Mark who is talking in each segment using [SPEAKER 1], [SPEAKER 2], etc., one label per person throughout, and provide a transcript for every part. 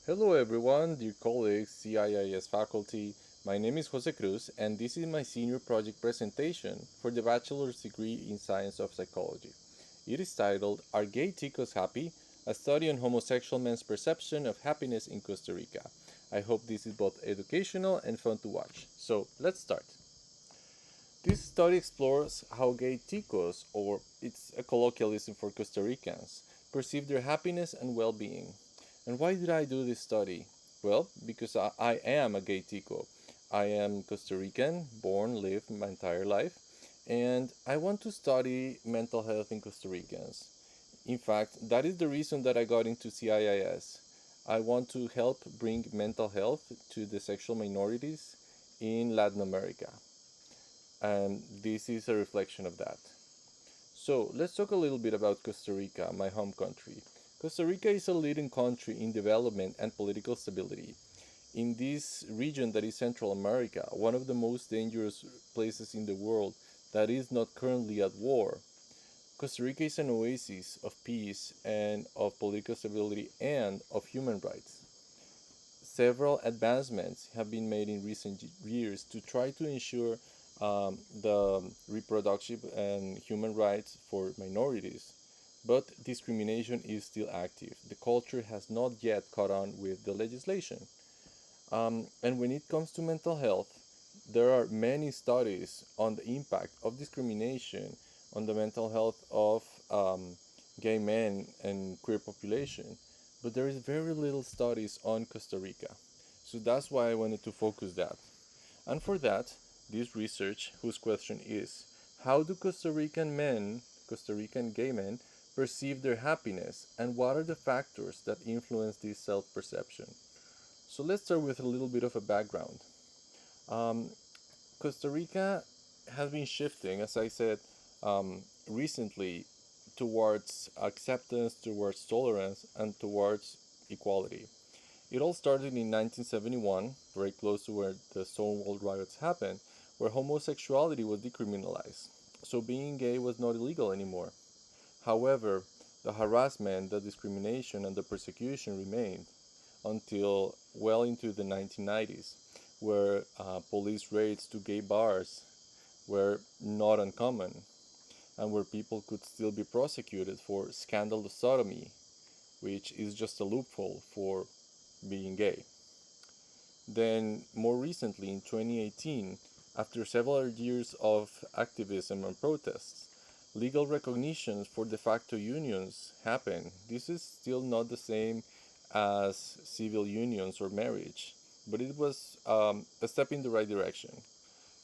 [SPEAKER 1] Hello everyone, dear colleagues, CIIS faculty. My name is Jose Cruz and this is my senior project presentation for the bachelor's degree in Science of Psychology. It is titled Are Gay Ticos Happy? A study on homosexual men's perception of happiness in Costa Rica. I hope this is both educational and fun to watch. So let's start. This study explores how gay ticos, or it's a colloquialism for Costa Ricans, perceive their happiness and well being. And why did I do this study? Well, because I am a gay tico. I am Costa Rican, born, lived my entire life, and I want to study mental health in Costa Ricans. In fact, that is the reason that I got into CIIS. I want to help bring mental health to the sexual minorities in Latin America, and this is a reflection of that. So, let's talk a little bit about Costa Rica, my home country. Costa Rica is a leading country in development and political stability. In this region that is Central America, one of the most dangerous places in the world that is not currently at war, Costa Rica is an oasis of peace and of political stability and of human rights. Several advancements have been made in recent years to try to ensure the reproductive and human rights for minorities, but discrimination is still active. The culture has not yet caught on with the legislation. And when it comes to mental health, there are many studies on the impact of discrimination on the mental health of gay men and queer population, but there is very little studies on Costa Rica. So that's why I wanted to focus that. And for that, this research, whose question is, how do Costa Rican gay men, perceive their happiness, and what are the factors that influence this self-perception? So let's start with a little bit of a background. Um, Costa Rica has been shifting, as I said, recently towards acceptance, towards tolerance, and towards equality. It all started in 1971, very close to where the Stonewall riots happened, where homosexuality was decriminalized. So being gay was not illegal anymore. However, the harassment, the discrimination, and the persecution remained until well into the 1990s, where police raids to gay bars were not uncommon, and where people could still be prosecuted for scandalous sodomy, which is just a loophole for being gay. Then, more recently, in 2018, after several years of activism and protests, legal recognition for de facto unions happened. This is still not the same as civil unions or marriage, but it was a step in the right direction.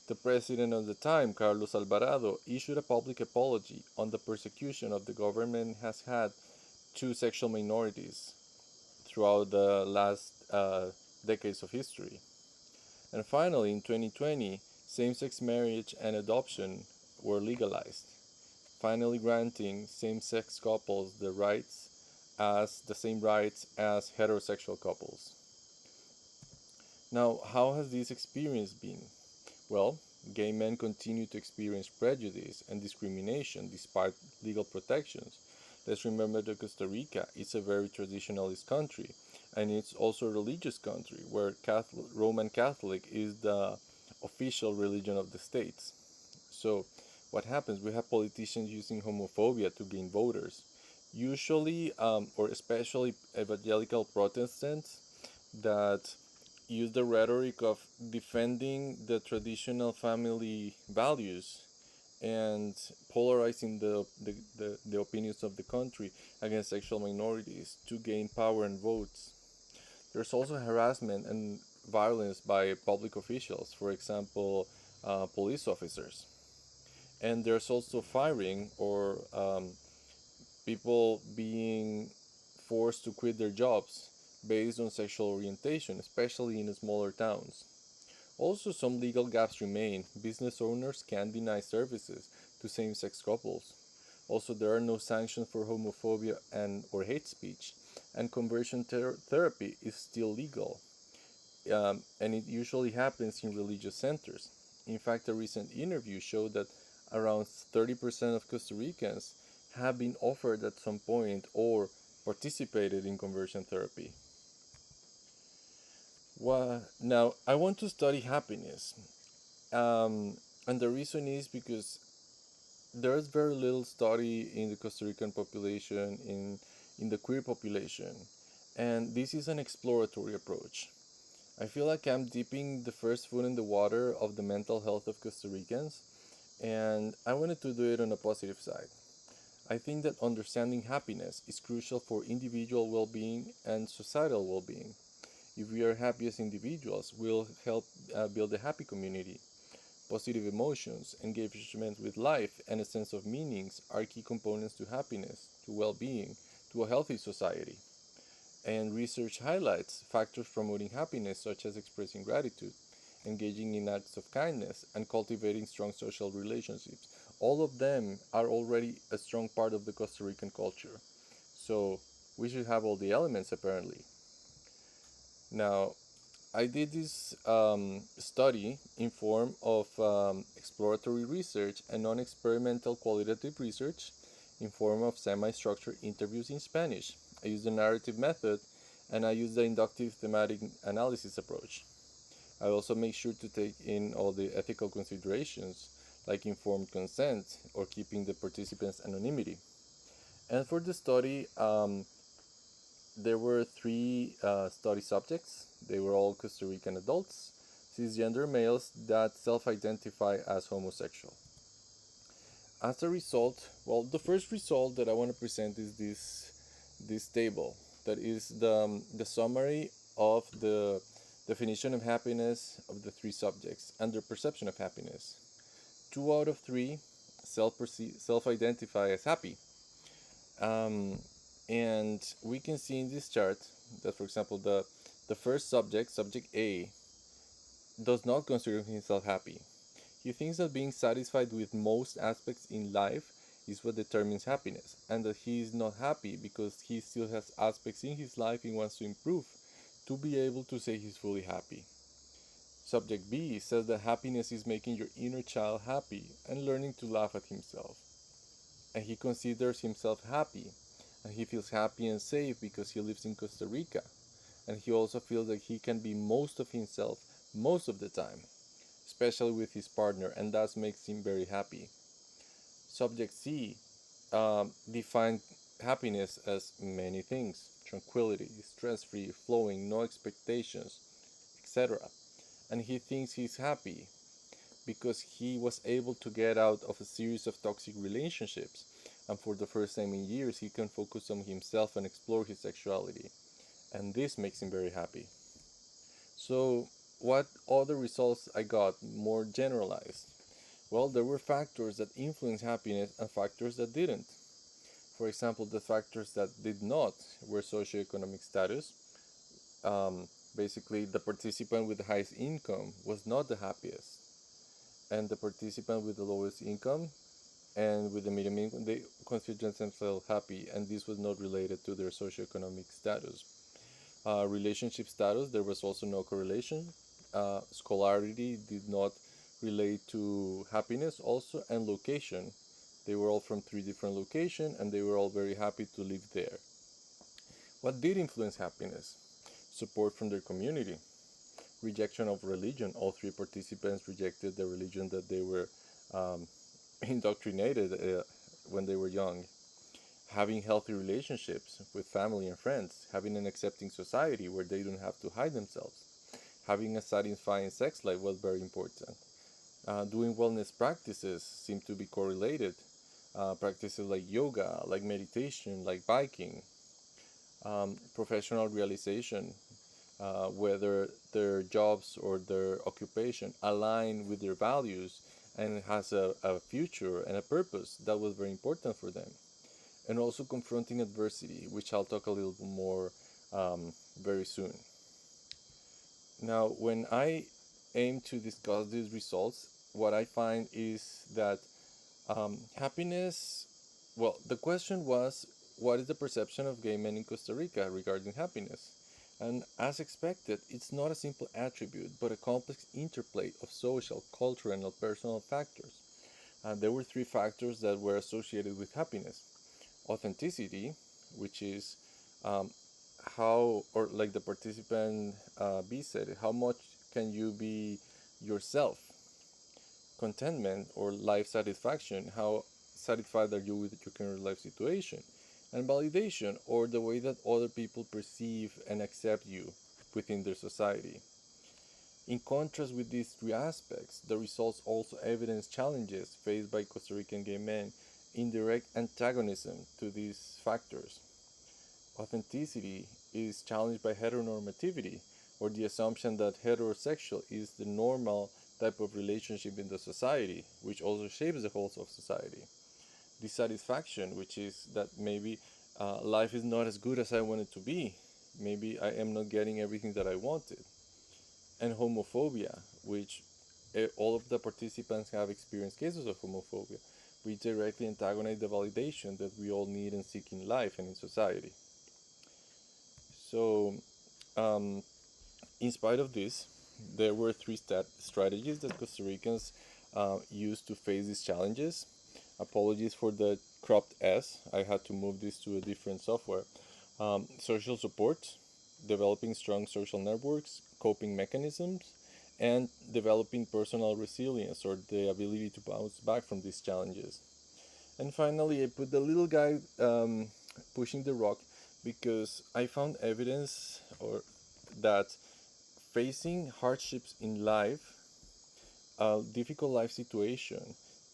[SPEAKER 1] The president of the time, Carlos Alvarado, issued a public apology on the persecution of the government has had to sexual minorities throughout the last decades of history. And finally, in 2020, same sex marriage and adoption were legalized, finally granting same sex couples the same rights as heterosexual couples. Now, how has this experience been? Well, gay men continue to experience prejudice and discrimination despite legal protections. Let's remember that Costa Rica is a very traditionalist country, and it's also a religious country where Roman Catholic is the official religion of the states. So, what happens? We have politicians using homophobia to gain voters, usually or especially evangelical Protestants that use the rhetoric of defending the traditional family values and polarizing the opinions of the country against sexual minorities to gain power and votes. There's also harassment and violence by public officials, for example, police officers. And there's also firing or people being forced to quit their jobs based on sexual orientation, especially in smaller towns. Also, some legal gaps remain. Business owners can deny services to same sex couples. Also, there are no sanctions for homophobia and or hate speech, and conversion therapy is still legal, and it usually happens in religious centers. In fact, a recent interview showed that around 30% of Costa Ricans have been offered at some point or participated in conversion therapy. Well, now I want to study happiness. And the reason is because there's very little study in the Costa Rican population, in the queer population, and this is an exploratory approach. I feel like I'm dipping the first foot in the water of the mental health of Costa Ricans, and I wanted to do it on a positive side. I think that understanding happiness is crucial for individual well being and societal well being. If we are happy as individuals, we'll help build a happy community. Positive emotions, engagement with life, and a sense of meanings are key components to happiness, to well being, to a healthy society. And research highlights factors promoting happiness, such as expressing gratitude, engaging in acts of kindness, and cultivating strong social relationships. All of them are already a strong part of the Costa Rican culture. So we should have all the elements apparently. Now, I did this study in form of exploratory research and non-experimental qualitative research in form of semi-structured interviews in Spanish. I used the narrative method and I used the inductive thematic analysis approach. I also make sure to take in all the ethical considerations like informed consent or keeping the participants' anonymity. And for the study, there were three study subjects. They were all Costa Rican adults, cisgender males that self identify as homosexual. As a result, well, the first result that I want to present is this table that is the summary of the definition of happiness of the three subjects and their perception of happiness. Two out of three self identify as happy. Um, and we can see in this chart that, for example, the first subject, subject A, does not consider himself happy. He thinks that being satisfied with most aspects in life is what determines happiness, and that he is not happy because he still has aspects in his life he wants to improve to be able to say he's fully happy. Subject B says that happiness is making your inner child happy and learning to laugh at himself. And he considers himself happy, and he feels happy and safe because he lives in Costa Rica, and he also feels that he can be most of himself most of the time, especially with his partner, and that makes him very happy. Subject C defined happiness as many things: tranquility, stress free, flowing, no expectations, etc. And he thinks he's happy because he was able to get out of a series of toxic relationships, and for the first time in years, he can focus on himself and explore his sexuality. And this makes him very happy. So, what other results I got more generalized? Well, there were factors that influenced happiness and factors that didn't. For example, the factors that did not were socioeconomic status. Basically, the participant with the highest income was not the happiest, and the participant with the lowest income and with the medium income, they considered themselves happy, and this was not related to their socioeconomic status. Relationship status, there was also no correlation. Scholarity did not relate to happiness, also, and location. They were all from three different locations, and they were all very happy to live there. What did influence happiness? Support from their community, rejection of religion. All three participants rejected the religion that they were um, indoctrinated when they were young. Having healthy relationships with family and friends, having an accepting society where they don't have to hide themselves, having a satisfying sex life was very important. Doing wellness practices seem to be correlated. Practices like yoga, like meditation, like biking, professional realization, whether their jobs or their occupation align with their values and has a future and a purpose that was very important for them. And also confronting adversity, which I'll talk a little bit more very soon. Now, when I aim to discuss these results, what I find is that happiness, well, the question was, what is the perception of gay men in Costa Rica regarding happiness? And as expected, it's not a simple attribute, but a complex interplay of social, cultural, and personal factors. There were three factors that were associated with happiness: authenticity, which is um, how, or like the participant B said, how much can you be yourself? Contentment or life satisfaction, how satisfied are you with your current life situation? And validation, or the way that other people perceive and accept you within their society. In contrast with these three aspects, the results also evidence challenges faced by Costa Rican gay men in direct antagonism to these factors. Authenticity is challenged by heteronormativity, or the assumption that heterosexual is the normal type of relationship in the society, which also shapes the whole of society. Dissatisfaction, which is that maybe life is not as good as I want it to be. Maybe I am not getting everything that I wanted. And homophobia, which all of the participants have experienced cases of homophobia, which directly antagonize the validation that we all need and seek in life and in society. So, um, in spite of this, there were three strategies that Costa Ricans used to face these challenges. Apologies for the cropped S. I had to move this to a different software. Social support, developing strong social networks, coping mechanisms, and developing personal resilience, or the ability to bounce back from these challenges. And finally, I put the little guy pushing the rock because I found evidence or that facing hardships in life, a difficult life situation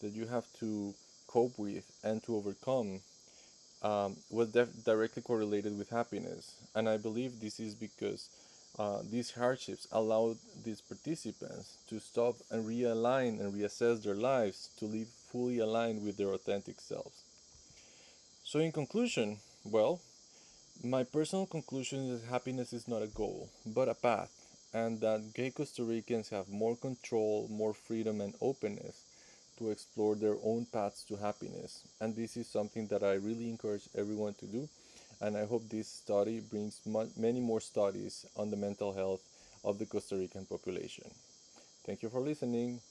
[SPEAKER 1] that you have to cope with and to overcome, was directly correlated with happiness. And I believe this is because these hardships allowed these participants to stop and realign and reassess their lives to live fully aligned with their authentic selves. So, in conclusion, well, my personal conclusion is that happiness is not a goal, but a path, and that gay Costa Ricans have more control, more freedom, and openness to explore their own paths to happiness. And this is something that I really encourage everyone to do. And I hope this study brings many more studies on the mental health of the Costa Rican population. Thank you for listening.